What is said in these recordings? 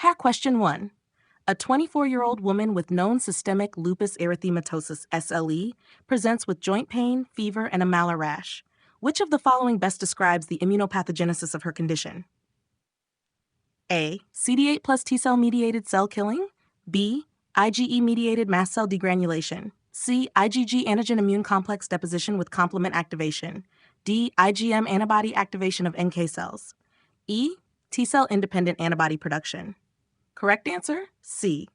Question 1. A 24-year-old woman with known systemic lupus erythematosus (SLE) presents with joint pain, fever, and a malar rash. Which of the following best describes the immunopathogenesis of her condition? A. CD8 plus T-cell mediated cell killing. B. IgE mediated mast cell degranulation. C. IgG antigen immune complex deposition with complement activation. D. IgM antibody activation of NK cells. E. T-cell independent antibody production. Correct answer, C.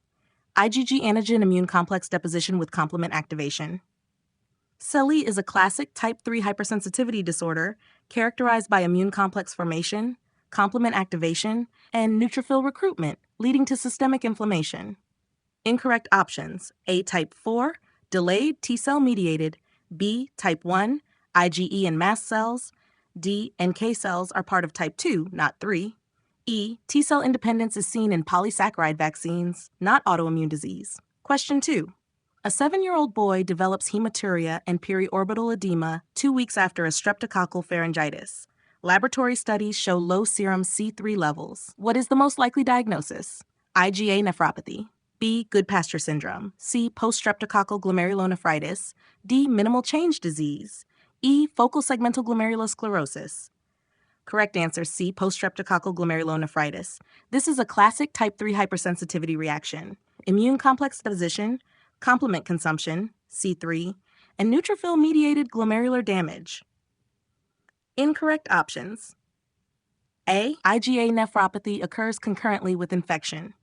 IgG antigen immune complex deposition with complement activation. SLE is a classic type 3 hypersensitivity disorder characterized by immune complex formation, complement activation, and neutrophil recruitment, leading to systemic inflammation. Incorrect options: A. Type 4, delayed T-cell mediated. B. Type 1, IgE and mast cells. D. NK cells are part of type 2, not 3. E. T-cell independence is seen in polysaccharide vaccines, not autoimmune disease. Question 2. A 7-year-old boy develops hematuria and periorbital edema 2 weeks after a streptococcal pharyngitis. Laboratory studies show low serum C3 levels. What is the most likely diagnosis? IgA nephropathy. B. Goodpasture syndrome. C. Post-streptococcal glomerulonephritis. D. Minimal change disease. E. Focal segmental glomerulosclerosis. Correct answer, C. Post-streptococcal glomerulonephritis. This is a classic type 3 hypersensitivity reaction. Immune complex deposition, complement consumption, C3, and neutrophil-mediated glomerular damage. Incorrect options. A. IgA nephropathy occurs concurrently with infection.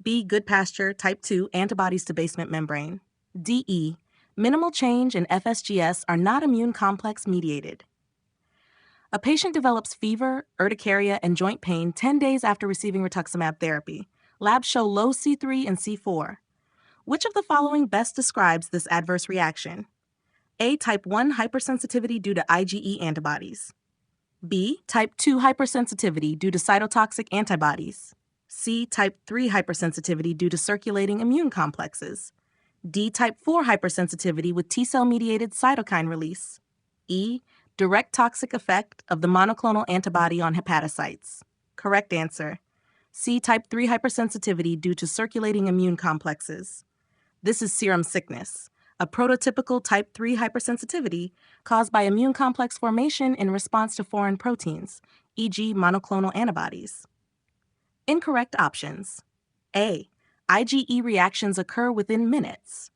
B. Goodpasture type 2 antibodies to basement membrane. D. Minimal change and FSGS are not immune complex mediated. A patient develops fever, urticaria, and joint pain 10 days after receiving rituximab therapy. Labs show low C3 and C4. Which of the following best describes this adverse reaction? A. Type 1 hypersensitivity due to IgE antibodies. B. Type 2 hypersensitivity due to cytotoxic antibodies. C. Type 3 hypersensitivity due to circulating immune complexes. D. Type 4 hypersensitivity with T-cell mediated cytokine release. E. Direct toxic effect of the monoclonal antibody on hepatocytes. Correct answer. C. Type 3 hypersensitivity due to circulating immune complexes. This is serum sickness, a prototypical type 3 hypersensitivity caused by immune complex formation in response to foreign proteins, e.g. monoclonal antibodies. Incorrect options. A. IgE reactions occur within minutes.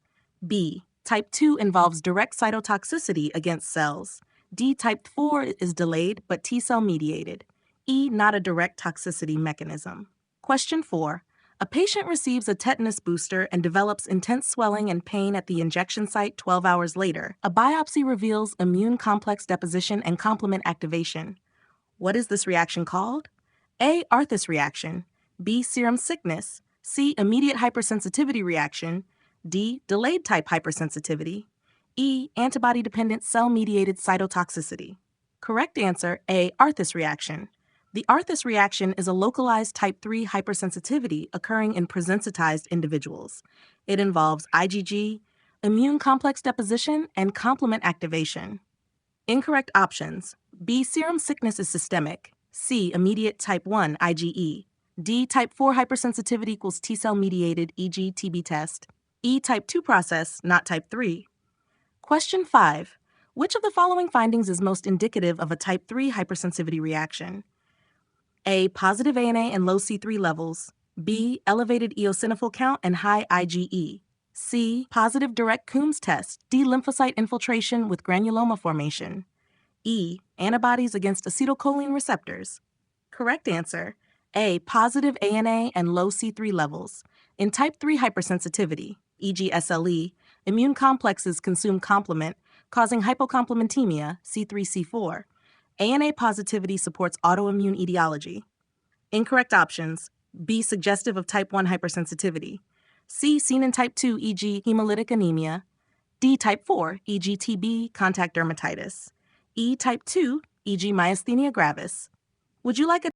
B. Type 2 involves direct cytotoxicity against cells. D. Type 4 is delayed but T-cell mediated. E. Not a direct toxicity mechanism. Question 4. A patient receives a tetanus booster and develops intense swelling and pain at the injection site 12 hours later. A biopsy reveals immune complex deposition and complement activation. What is this reaction called? A. Arthus reaction. B. Serum sickness. C. Immediate hypersensitivity reaction. D. Delayed type hypersensitivity. E. Antibody-dependent cell-mediated cytotoxicity. Correct answer, A. Arthus reaction. The Arthus reaction is a localized type 3 hypersensitivity occurring in presensitized individuals. It involves IgG, immune complex deposition, and complement activation. Incorrect options. B. Serum sickness is systemic. C. Immediate type 1 IgE. D. Type 4 hypersensitivity equals T-cell mediated, e.g. TB test. E. Type 2 process, not type 3. Question 5. Which of the following findings is most indicative of a type 3 hypersensitivity reaction? A. Positive ANA and low C3 levels. B. Elevated eosinophil count and high IgE. C. Positive direct Coombs test. D. Lymphocyte infiltration with granuloma formation. E. Antibodies against acetylcholine receptors. Correct answer. A. Positive ANA and low C3 levels. In type 3 hypersensitivity, e.g. SLE, immune complexes consume complement, causing hypocomplementemia, C3-C4. ANA positivity supports autoimmune etiology. Incorrect options. B. Suggestive of type 1 hypersensitivity. C. Seen in type 2, e.g. hemolytic anemia. D. Type 4, e.g. TB, contact dermatitis. E. Type 2, e.g. myasthenia gravis. Would you like a